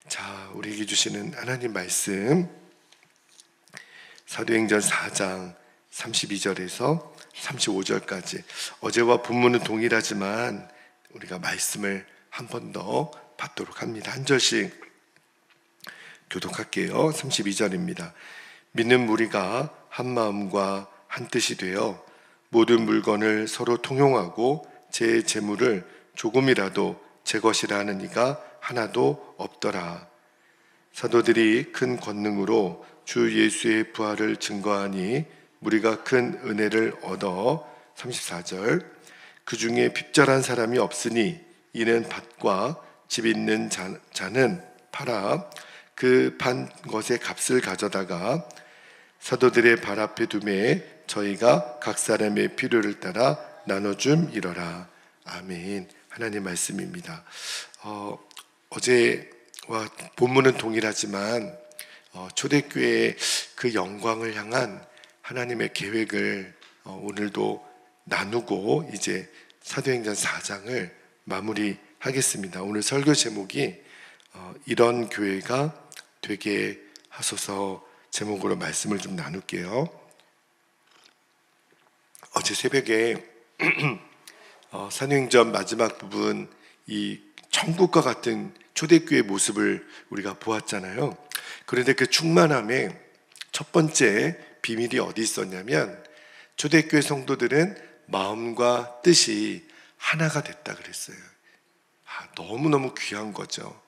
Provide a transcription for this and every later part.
자, 우리에게 주시는 하나님 말씀 사도행전 4장 32절에서 35절까지 어제와 본문은 동일하지만 우리가 말씀을 한 번 더 받도록 합니다. 한 절씩 교독할게요. 32절입니다. 믿는 무리가 한 마음과 한 뜻이 되어 모든 물건을 서로 통용하고 제 재물을 조금이라도 제 것이라 하는 이가 하나도 없더라. 사도들이 큰 권능으로 주 예수의 부활을 증거하니 무리가 큰 은혜를 얻어 34절 그 중에 핍절한 사람이 없으니 이는 밭과 집 있는 자는 팔아 그 판 것의 값을 가져다가 사도들의 발 앞에 두매 저희가 각 사람의 필요를 따라 나눠줌이러라. 아멘. 하나님 말씀입니다. 어제와 본문은 동일하지만 초대교회의 그 영광을 향한 하나님의 계획을 오늘도 나누고 이제 사도행전 4장을 마무리하겠습니다. 오늘 설교 제목이 이런 교회가 되게 하소서 제목으로 말씀을 좀 나눌게요. 어제 새벽에 사도행전 마지막 부분 이 천국과 같은 초대교회의 모습을 우리가 보았잖아요. 그런데 그 충만함의 첫 번째 비밀이 어디 있었냐면 초대교회 성도들은 마음과 뜻이 하나가 됐다 그랬어요. 너무너무 귀한 거죠.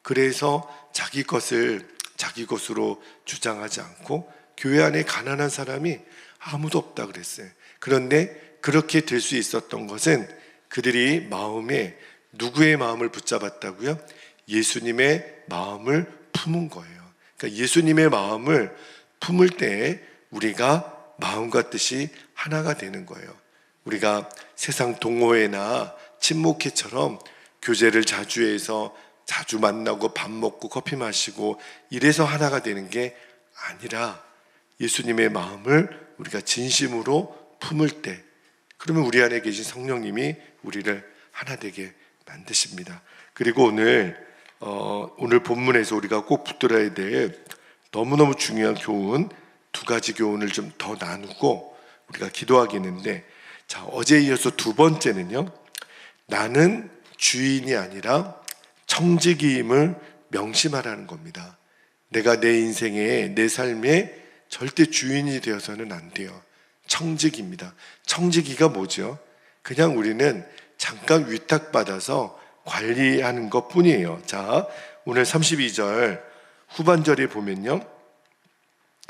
그래서 자기 것을 자기 것으로 주장하지 않고 교회 안에 가난한 사람이 아무도 없다 그랬어요. 그런데 그렇게 될 수 있었던 것은 그들이 마음에 누구의 마음을 붙잡았다고요? 예수님의 마음을 품은 거예요. 그러니까 예수님의 마음을 품을 때 우리가 마음과 뜻이 하나가 되는 거예요. 우리가 세상 동호회나 친목회처럼 교제를 자주 해서 자주 만나고 밥 먹고 커피 마시고 이래서 하나가 되는 게 아니라 예수님의 마음을 우리가 진심으로 품을 때 그러면 우리 안에 계신 성령님이 우리를 하나 되게 만드십니다. 그리고 오늘 본문에서 우리가 꼭 붙들어야 될 너무너무 중요한 교훈 두 가지 교훈을 좀 더 나누고 우리가 기도하겠는데, 자, 어제에 이어서 두 번째는요, 나는 주인이 아니라 청지기임을 명심하라는 겁니다. 내가 내 인생에 내 삶에 절대 주인이 되어서는 안 돼요. 청지기입니다. 청지기가 뭐죠? 그냥 우리는 잠깐 위탁받아서 관리하는 것 뿐이에요. 자, 오늘 32절 후반절에 보면요,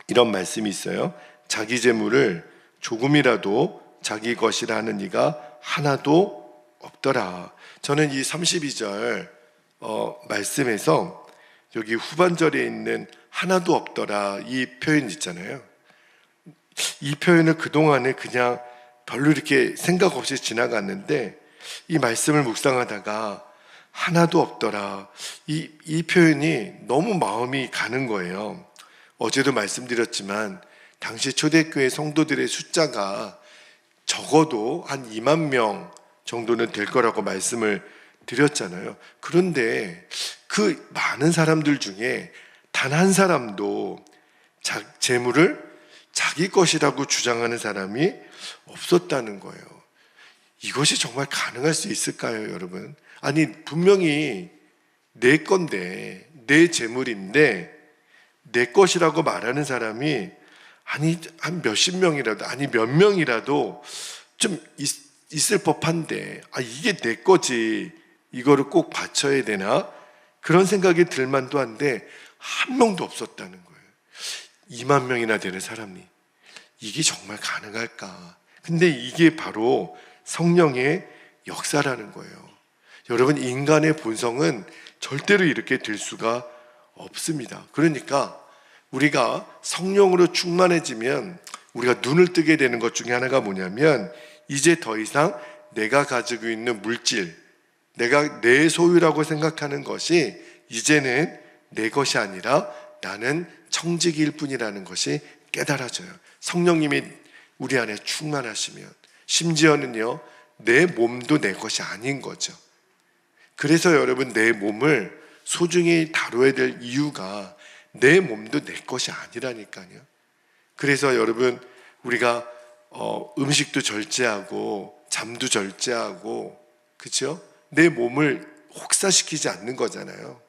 이런 말씀이 있어요. 자기 재물을 조금이라도 자기 것이라 하는 이가 하나도 없더라. 저는 이 32절 말씀에서 여기 후반절에 있는 하나도 없더라 이 표현 있잖아요. 이 표현을 그동안에 그냥 별로 이렇게 생각 없이 지나갔는데 이 말씀을 묵상하다가 하나도 없더라 이 표현이 너무 마음이 가는 거예요. 어제도 말씀드렸지만 당시 초대교회 성도들의 숫자가 적어도 한 2만 명 정도는 될 거라고 말씀을 드렸잖아요. 그런데 그 많은 사람들 중에 단 한 사람도 재물을 자기 것이라고 주장하는 사람이 없었다는 거예요. 이것이 정말 가능할 수 있을까요, 여러분? 아니, 분명히 내 건데, 내 재물인데 내 것이라고 말하는 사람이 아니 한 몇십 명이라도, 아니 몇 명이라도 좀 있을 법한데, 이게 내 거지, 이거를 꼭 바쳐야 되나? 그런 생각이 들 만도 한데 한 명도 없었다는 거예요. 2만 명이나 되는 사람이 이게 정말 가능할까? 근데 이게 바로 성령의 역사라는 거예요. 여러분, 인간의 본성은 절대로 이렇게 될 수가 없습니다. 그러니까 우리가 성령으로 충만해지면 우리가 눈을 뜨게 되는 것 중에 하나가 뭐냐면, 이제 더 이상 내가 가지고 있는 물질, 내가 내 소유라고 생각하는 것이 이제는 내 것이 아니라 나는 청지기일 뿐이라는 것이 깨달아져요. 성령님이 우리 안에 충만하시면, 심지어는요, 내 몸도 내 것이 아닌 거죠. 그래서 여러분, 내 몸을 소중히 다뤄야 될 이유가 내 몸도 내 것이 아니라니까요. 그래서 여러분, 우리가 음식도 절제하고 잠도 절제하고, 그렇죠? 내 몸을 혹사시키지 않는 거잖아요.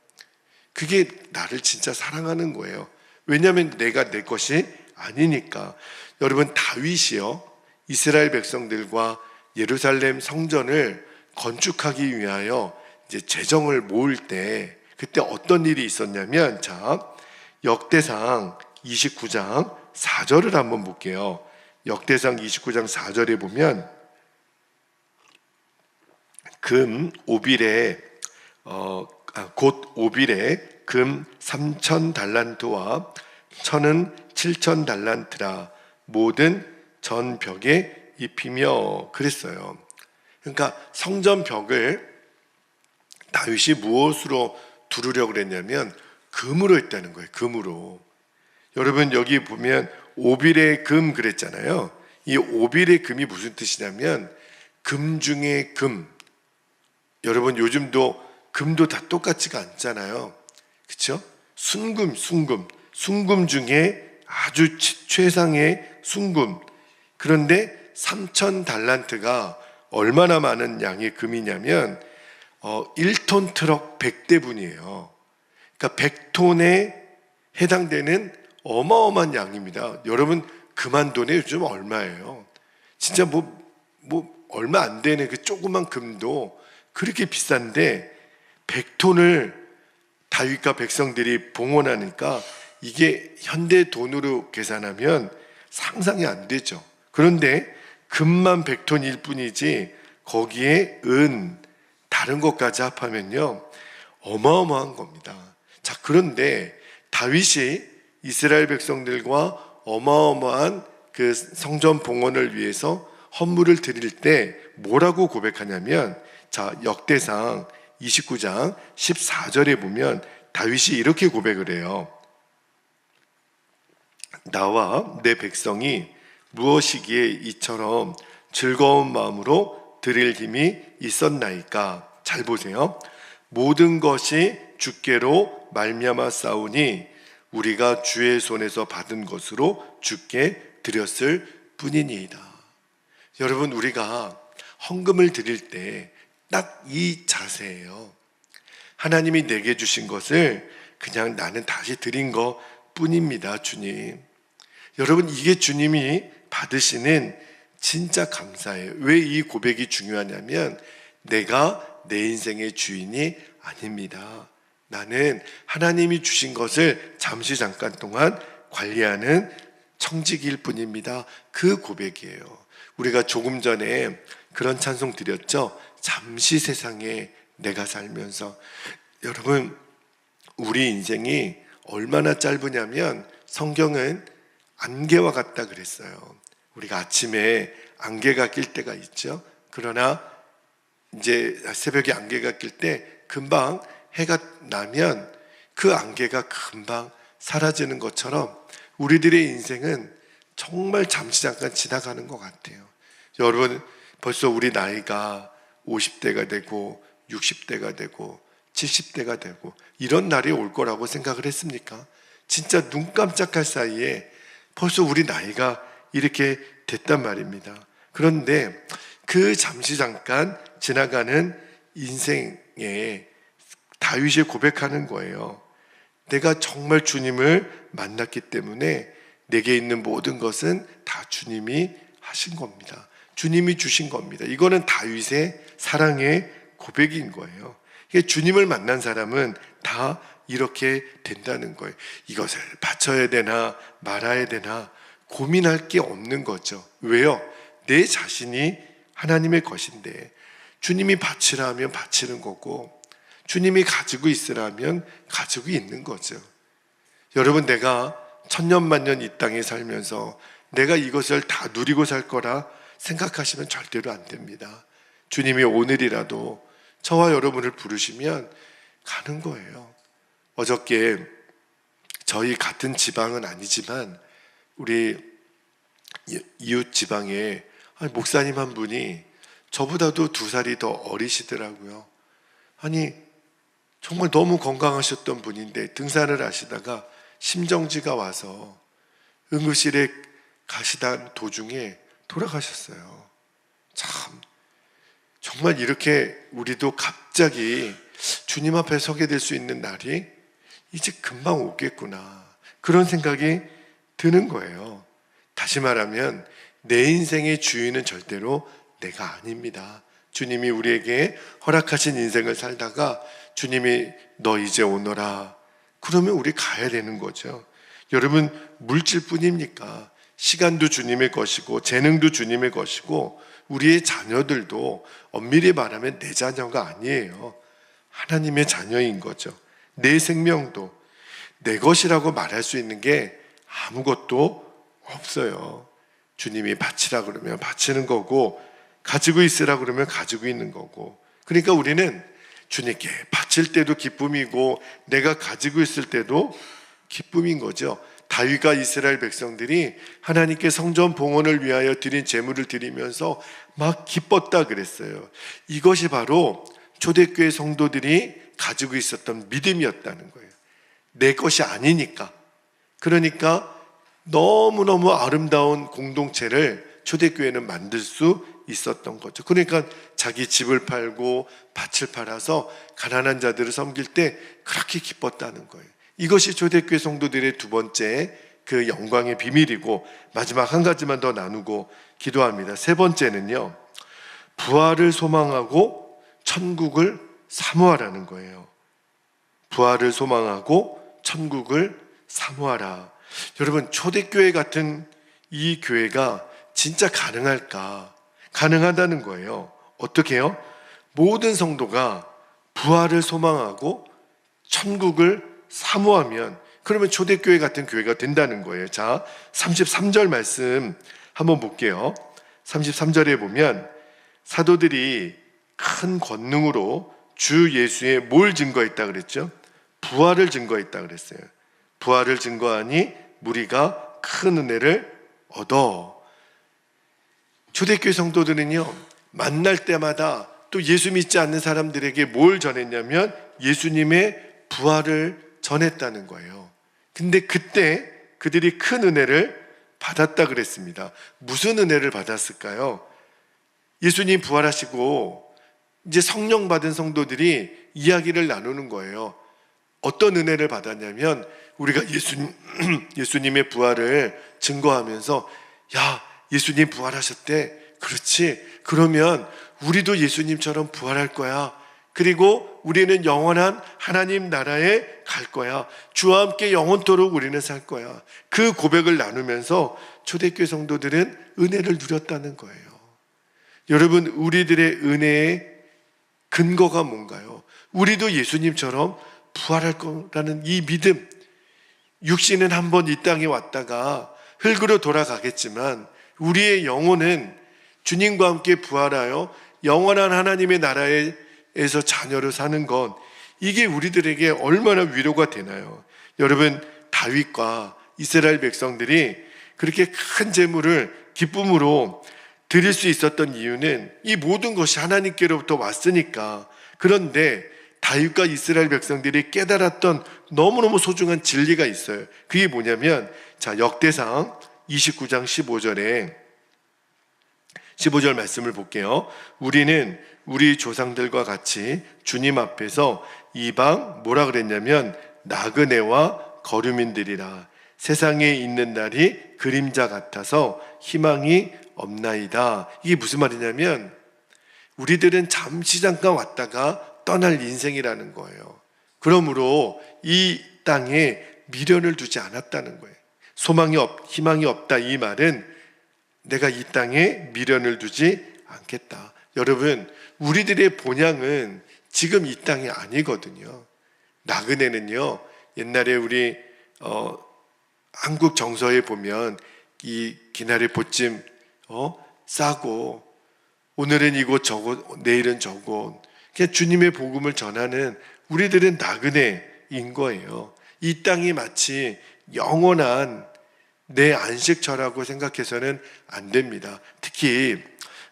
그게 나를 진짜 사랑하는 거예요. 왜냐하면 내가 내 것이 아니니까. 여러분, 다윗이요, 이스라엘 백성들과 예루살렘 성전을 건축하기 위하여 이제 재정을 모을 때, 그때 어떤 일이 있었냐면, 자, 역대상 29장 4절을 한번 볼게요. 역대상 29장 4절에 보면 금 오빌에 곧 오빌에 금 3,000달란트와 천은 7,000달란트라 모든 전 벽에 입히며 그랬어요. 그러니까 성전 벽을 다윗이 무엇으로 두르려고 그랬냐면 금으로 했다는 거예요. 금으로. 여러분, 여기 보면 오빌의 금 그랬잖아요. 이 오빌의 금이 무슨 뜻이냐면 금 중에 금. 여러분, 요즘도 금도 다 똑같지가 않잖아요. 그렇죠? 순금 중에 아주 최상의 순금. 그런데 3,000달란트가 얼마나 많은 양의 금이냐면 1톤 트럭 100대분이에요. 그러니까 100톤에 해당되는 어마어마한 양입니다. 여러분, 금 한 돈에 요즘 얼마예요? 진짜 얼마 안 되는 그 조그만 금도 그렇게 비싼데 100톤을 다윗과 백성들이 봉헌하니까 이게 현대 돈으로 계산하면 상상이 안 되죠. 그런데 금만 100톤일 뿐이지 거기에 은, 다른 것까지 합하면요 어마어마한 겁니다. 자, 그런데 다윗이 이스라엘 백성들과 어마어마한 그 성전 봉헌을 위해서 헌물을 드릴 때 뭐라고 고백하냐면, 자, 역대상 29장 14절에 보면 다윗이 이렇게 고백을 해요. 나와 내 백성이 무엇이기에 이처럼 즐거운 마음으로 드릴 힘이 있었나이까. 잘 보세요. 모든 것이 주께로 말미암아 싸우니 우리가 주의 손에서 받은 것으로 주께 드렸을 뿐이니이다. 여러분, 우리가 헌금을 드릴 때 딱 이 자세예요. 하나님이 내게 주신 것을 그냥 나는 다시 드린 것 뿐입니다, 주님. 여러분, 이게 주님이 받으시는 진짜 감사예요. 왜 이 고백이 중요하냐면 내가 내 인생의 주인이 아닙니다. 나는 하나님이 주신 것을 잠시 잠깐 동안 관리하는 청지기일 뿐입니다. 그 고백이에요. 우리가 조금 전에 그런 찬송 드렸죠. 잠시 세상에 내가 살면서. 여러분, 우리 인생이 얼마나 짧으냐면 성경은 안개와 같다 그랬어요. 우리가 아침에 안개가 낄 때가 있죠. 그러나 이제 새벽에 안개가 낄 때 금방 해가 나면 그 안개가 금방 사라지는 것처럼 우리들의 인생은 정말 잠시 잠깐 지나가는 것 같아요. 여러분, 벌써 우리 나이가 50대가 되고 60대가 되고 70대가 되고 이런 날이 올 거라고 생각을 했습니까? 진짜 눈 깜짝할 사이에 벌써 우리 나이가 이렇게 됐단 말입니다. 그런데 그 잠시 잠깐 지나가는 인생에 다윗이 고백하는 거예요. 내가 정말 주님을 만났기 때문에 내게 있는 모든 것은 다 주님이 하신 겁니다. 주님이 주신 겁니다. 이거는 다윗의 사랑의 고백인 거예요. 주님을 만난 사람은 다 이렇게 된다는 거예요. 이것을 바쳐야 되나 말아야 되나 고민할 게 없는 거죠. 왜요? 내 자신이 하나님의 것인데 주님이 바치라 하면 바치는 거고 주님이 가지고 있으라면 가지고 있는 거죠. 여러분, 내가 천년만년 이 땅에 살면서 내가 이것을 다 누리고 살 거라 생각하시면 절대로 안 됩니다. 주님이 오늘이라도 저와 여러분을 부르시면 가는 거예요. 어저께 저희 같은 지방은 아니지만 우리 이웃 지방에 목사님 한 분이 저보다도 2살이 더 어리시더라고요. 아니, 정말 너무 건강하셨던 분인데 등산을 하시다가 심정지가 와서 응급실에 가시던 도중에 돌아가셨어요. 참, 정말 이렇게 우리도 갑자기 주님 앞에 서게 될 수 있는 날이 이제 금방 오겠구나, 그런 생각이 드는 거예요. 다시 말하면 내 인생의 주인은 절대로 내가 아닙니다. 주님이 우리에게 허락하신 인생을 살다가 주님이 너 이제 오너라 그러면 우리 가야 되는 거죠. 여러분, 물질뿐입니까? 시간도 주님의 것이고 재능도 주님의 것이고 우리의 자녀들도 엄밀히 말하면 내 자녀가 아니에요. 하나님의 자녀인 거죠. 내 생명도 내 것이라고 말할 수 있는 게 아무것도 없어요. 주님이 바치라 그러면 바치는 거고 가지고 있으라 그러면 가지고 있는 거고, 그러니까 우리는 주님께 바칠 때도 기쁨이고 내가 가지고 있을 때도 기쁨인 거죠. 다윗과 이스라엘 백성들이 하나님께 성전 봉헌을 위하여 드린 제물을 드리면서 막 기뻤다 그랬어요. 이것이 바로 초대교회 성도들이 가지고 있었던 믿음이었다는 거예요. 내 것이 아니니까. 그러니까 너무너무 아름다운 공동체를 초대교회는 만들 수 있었던 거죠. 그러니까 자기 집을 팔고 밭을 팔아서 가난한 자들을 섬길 때 그렇게 기뻤다는 거예요. 이것이 초대교회 성도들의 두 번째 그 영광의 비밀이고, 마지막 한 가지만 더 나누고 기도합니다. 세 번째는요, 부활을 소망하고 천국을 사모하라는 거예요. 부활을 소망하고 천국을 사모하라. 여러분, 초대교회 같은 이 교회가 진짜 가능할까? 가능하다는 거예요. 어떻게 해요? 모든 성도가 부활을 소망하고 천국을 사모하면 그러면 초대교회 같은 교회가 된다는 거예요. 자, 33절 말씀 한번 볼게요. 33절에 보면 사도들이 큰 권능으로 주 예수의 뭘 증거했다 그랬죠? 부활을 증거했다 그랬어요. 부활을 증거하니 무리가 큰 은혜를 얻어. 초대교회 성도들은요, 만날 때마다 또 예수 믿지 않는 사람들에게 뭘 전했냐면 예수님의 부활을 전했다는 거예요. 근데 그때 그들이 큰 은혜를 받았다 그랬습니다. 무슨 은혜를 받았을까요? 예수님 부활하시고 이제 성령 받은 성도들이 이야기를 나누는 거예요. 어떤 은혜를 받았냐면 우리가 예수님의 부활을 증거하면서, 야, 예수님 부활하셨대. 그렇지. 그러면 우리도 예수님처럼 부활할 거야. 그리고 우리는 영원한 하나님 나라에 갈 거야. 주와 함께 영원토록 우리는 살 거야. 그 고백을 나누면서 초대교회 성도들은 은혜를 누렸다는 거예요. 여러분, 우리들의 은혜의 근거가 뭔가요? 우리도 예수님처럼 부활할 거라는 이 믿음. 육신은 한번 이 땅에 왔다가 흙으로 돌아가겠지만 우리의 영혼은 주님과 함께 부활하여 영원한 하나님의 나라에서 자녀로 사는 것, 이게 우리들에게 얼마나 위로가 되나요? 여러분, 다윗과 이스라엘 백성들이 그렇게 큰 재물을 기쁨으로 드릴 수 있었던 이유는 이 모든 것이 하나님께로부터 왔으니까. 그런데 다윗과 이스라엘 백성들이 깨달았던 너무너무 소중한 진리가 있어요. 그게 뭐냐면, 자, 역대상 29장 15절 말씀을 볼게요. 우리는 우리 조상들과 같이 주님 앞에서 이방 뭐라 그랬냐면 나그네와 거류민들이라. 세상에 있는 날이 그림자 같아서 희망이 없나이다. 이게 무슨 말이냐면 우리들은 잠시 잠깐 왔다가 떠날 인생이라는 거예요. 그러므로 이 땅에 미련을 두지 않았다는 거예요. 희망이 없다, 이 말은 내가 이 땅에 미련을 두지 않겠다. 여러분, 우리들의 본향은 지금 이 땅이 아니거든요. 나그네는요, 옛날에 우리 한국 정서에 보면 이 기나리 보찜 싸고 오늘은 이곳 저곳 내일은 저곳, 그냥 주님의 복음을 전하는 우리들은 나그네인 거예요. 이 땅이 마치 영원한 내 안식처라고 생각해서는 안 됩니다. 특히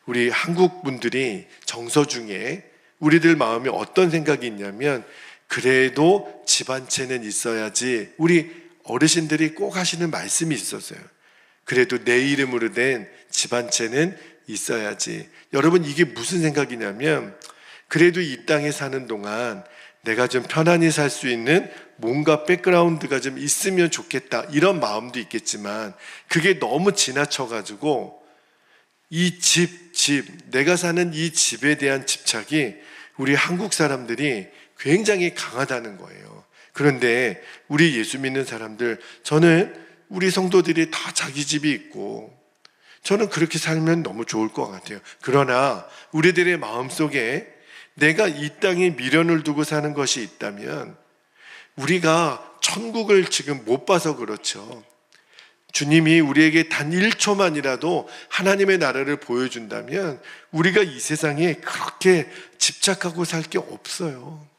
우리 한국 분들이 정서 중에 우리들 마음에 어떤 생각이 있냐면 그래도 집 한 채는 있어야지. 우리 어르신들이 꼭 하시는 말씀이 있었어요. 그래도 내 이름으로 된 집 한 채는 있어야지. 여러분, 이게 무슨 생각이냐면, 그래도 이 땅에 사는 동안 내가 좀 편안히 살 수 있는 뭔가 백그라운드가 좀 있으면 좋겠다, 이런 마음도 있겠지만, 그게 너무 지나쳐가지고 이 내가 사는 이 집에 대한 집착이 우리 한국 사람들이 굉장히 강하다는 거예요. 그런데 우리 예수 믿는 사람들, 저는 우리 성도들이 다 자기 집이 있고, 저는 그렇게 살면 너무 좋을 것 같아요. 그러나 우리들의 마음속에 내가 이 땅에 미련을 두고 사는 것이 있다면, 우리가 천국을 지금 못 봐서 그렇죠. 주님이 우리에게 단 1초만이라도 하나님의 나라를 보여준다면 우리가 이 세상에 그렇게 집착하고 살 게 없어요.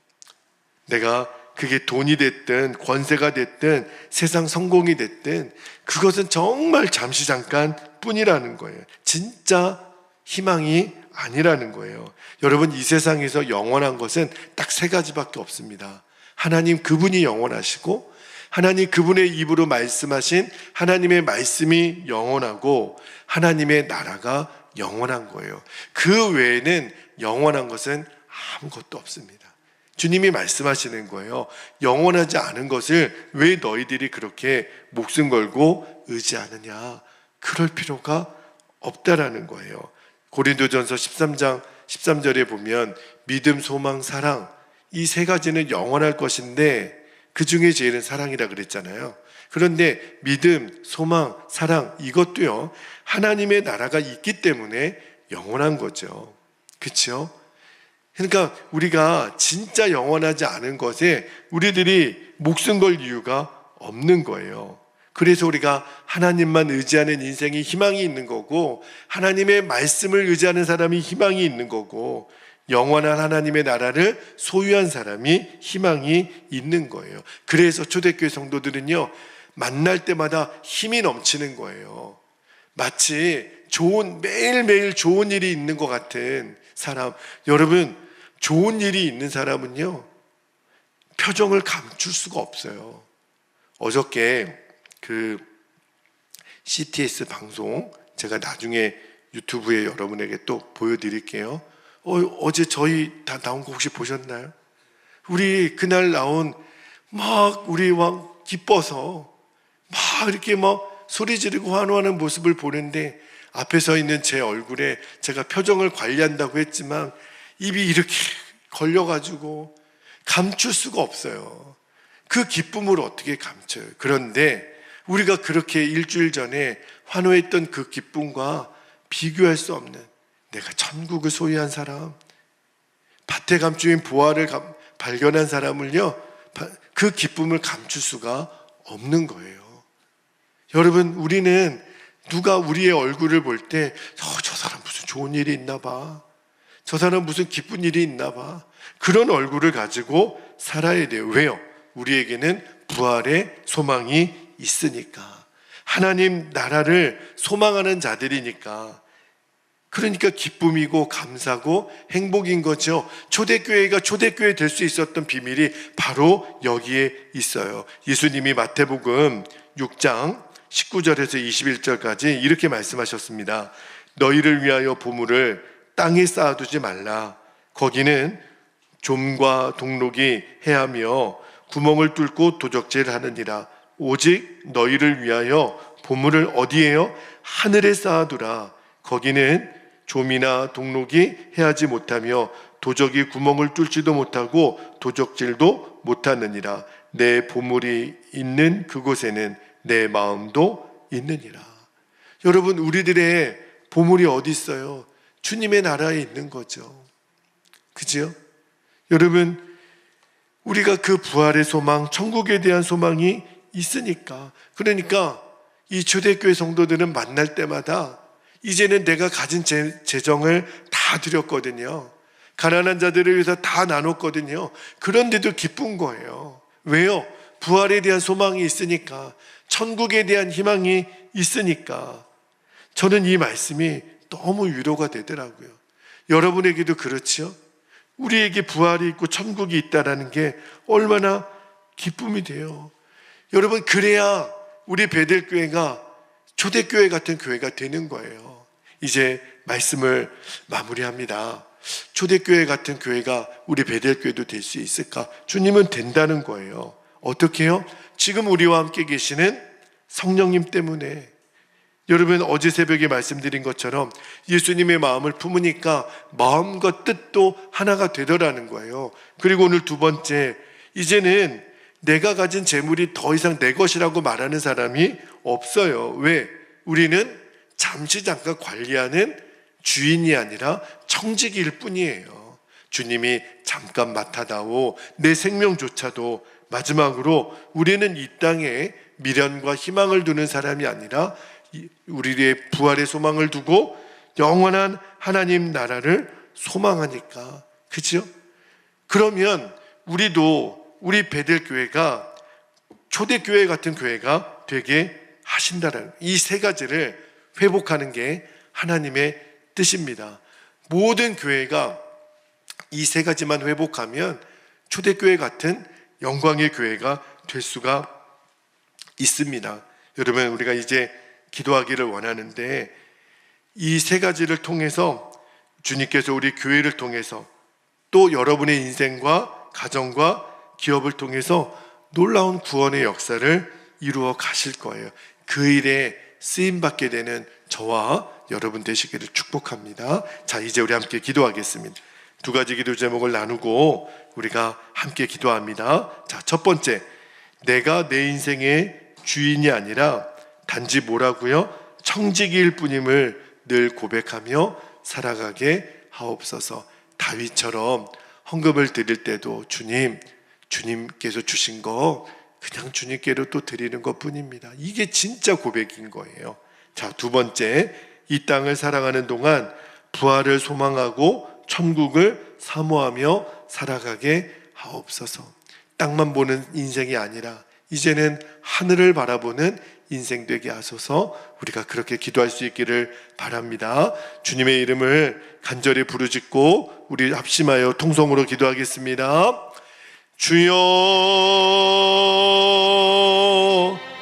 내가 그게 돈이 됐든 권세가 됐든 세상 성공이 됐든 그것은 정말 잠시 잠깐 뿐이라는 거예요. 진짜 희망이 아니라는 거예요. 여러분, 이 세상에서 영원한 것은 딱 3가지밖에 없습니다. 하나님 그분이 영원하시고, 하나님 그분의 입으로 말씀하신 하나님의 말씀이 영원하고, 하나님의 나라가 영원한 거예요. 그 외에는 영원한 것은 아무것도 없습니다. 주님이 말씀하시는 거예요. 영원하지 않은 것을 왜 너희들이 그렇게 목숨 걸고 의지하느냐. 그럴 필요가 없다라는 거예요. 고린도전서 13장 13절에 보면 믿음, 소망, 사랑, 이 3가지는 영원할 것인데 그 중에 제일은 사랑이라 그랬잖아요. 그런데 믿음, 소망, 사랑, 이것도요, 하나님의 나라가 있기 때문에 영원한 거죠. 그렇죠? 그러니까 우리가 진짜 영원하지 않은 것에 우리들이 목숨 걸 이유가 없는 거예요. 그래서 우리가 하나님만 의지하는 인생이 희망이 있는 거고, 하나님의 말씀을 의지하는 사람이 희망이 있는 거고, 영원한 하나님의 나라를 소유한 사람이 희망이 있는 거예요. 그래서 초대교회 성도들은요, 만날 때마다 힘이 넘치는 거예요. 마치 매일매일 좋은 일이 있는 것 같은 사람. 여러분, 좋은 일이 있는 사람은요, 표정을 감출 수가 없어요. 어저께 그 CTS 방송 제가 나중에 유튜브에 여러분에게 또 보여드릴게요. 어제 저희 다 나온 거 혹시 보셨나요? 우리 그날 나온 우리 기뻐서 이렇게 소리 지르고 환호하는 모습을 보는데, 앞에 서 있는 제 얼굴에 제가 표정을 관리한다고 했지만 입이 이렇게 걸려가지고 감출 수가 없어요. 그 기쁨을 어떻게 감춰요? 그런데 우리가 그렇게 일주일 전에 환호했던 그 기쁨과 비교할 수 없는, 내가 천국을 소유한 사람, 밭에 감추인 보화를 발견한 사람을요, 그 기쁨을 감출 수가 없는 거예요. 여러분, 우리는 누가 우리의 얼굴을 볼 때 저 사람 무슨 좋은 일이 있나 봐, 저 사람 무슨 기쁜 일이 있나 봐, 그런 얼굴을 가지고 살아야 돼요. 왜요? 우리에게는 부활의 소망이 있으니까, 하나님 나라를 소망하는 자들이니까. 그러니까 기쁨이고 감사고 행복인 거죠. 초대교회가 초대교회 될 수 있었던 비밀이 바로 여기에 있어요. 예수님이 마태복음 6장 19절에서 21절까지 이렇게 말씀하셨습니다. 너희를 위하여 보물을 땅에 쌓아두지 말라. 거기는 좀과 동록이 해하며 구멍을 뚫고 도적질하느니라. 오직 너희를 위하여 보물을 어디에요? 하늘에 쌓아두라. 거기는 좀이나 동록이 해하지 못하며 도적이 구멍을 뚫지도 못하고 도적질도 못하느니라. 내 보물이 있는 그곳에는 내 마음도 있느니라. 여러분, 우리들의 보물이 어디 있어요? 주님의 나라에 있는 거죠. 그죠? 여러분, 우리가 그 부활의 소망, 천국에 대한 소망이 있으니까. 그러니까 이 초대교회 성도들은 만날 때마다 이제는 내가 가진 재정을 다 드렸거든요. 가난한 자들을 위해서 다 나눴거든요. 그런데도 기쁜 거예요. 왜요? 부활에 대한 소망이 있으니까, 천국에 대한 희망이 있으니까. 저는 이 말씀이 너무 위로가 되더라고요. 여러분에게도 그렇죠? 우리에게 부활이 있고 천국이 있다라는 게 얼마나 기쁨이 돼요. 여러분, 그래야 우리 베델교회가 초대교회 같은 교회가 되는 거예요. 이제 말씀을 마무리합니다. 초대교회 같은 교회가 우리 베델교회도 될 수 있을까? 주님은 된다는 거예요. 어떻게 해요? 지금 우리와 함께 계시는 성령님 때문에. 여러분, 어제 새벽에 말씀드린 것처럼 예수님의 마음을 품으니까 마음과 뜻도 하나가 되더라는 거예요. 그리고 오늘 두 번째, 이제는 내가 가진 재물이 더 이상 내 것이라고 말하는 사람이 없어요. 왜? 우리는 잠시 잠깐 관리하는 주인이 아니라 청지기일 뿐이에요. 주님이 잠깐 맡아다오 내 생명조차도. 마지막으로 우리는 이 땅에 미련과 희망을 두는 사람이 아니라 우리의 부활의 소망을 두고 영원한 하나님 나라를 소망하니까. 그죠? 그러면 우리 베델교회가 초대교회 같은 교회가 되게 하신다는, 이 세 가지를 회복하는 게 하나님의 뜻입니다. 모든 교회가 이 세 가지만 회복하면 초대교회 같은 영광의 교회가 될 수가 있습니다. 여러분, 우리가 이제 기도하기를 원하는데, 이 세 가지를 통해서 주님께서 우리 교회를 통해서 또 여러분의 인생과 가정과 기업을 통해서 놀라운 구원의 역사를 이루어 가실 거예요. 그 일에 쓰임받게 되는 저와 여러분 되시기를 축복합니다. 자, 이제 우리 함께 기도하겠습니다. 두 가지 기도 제목을 나누고 우리가 함께 기도합니다. 자, 첫 번째, 내가 내 인생의 주인이 아니라 단지 뭐라고요? 청지기일 뿐임을 늘 고백하며 살아가게 하옵소서. 다윗처럼 헌금을 드릴 때도 주님께서 주신 거 그냥 주님께로 또 드리는 것 뿐입니다. 이게 진짜 고백인 거예요. 자, 두 번째, 이 땅을 사랑하는 동안 부활을 소망하고 천국을 사모하며 살아가게 하옵소서. 땅만 보는 인생이 아니라 이제는 하늘을 바라보는 인생 되게 하소서. 우리가 그렇게 기도할 수 있기를 바랍니다. 주님의 이름을 간절히 부르짖고 우리 합심하여 통성으로 기도하겠습니다. 주여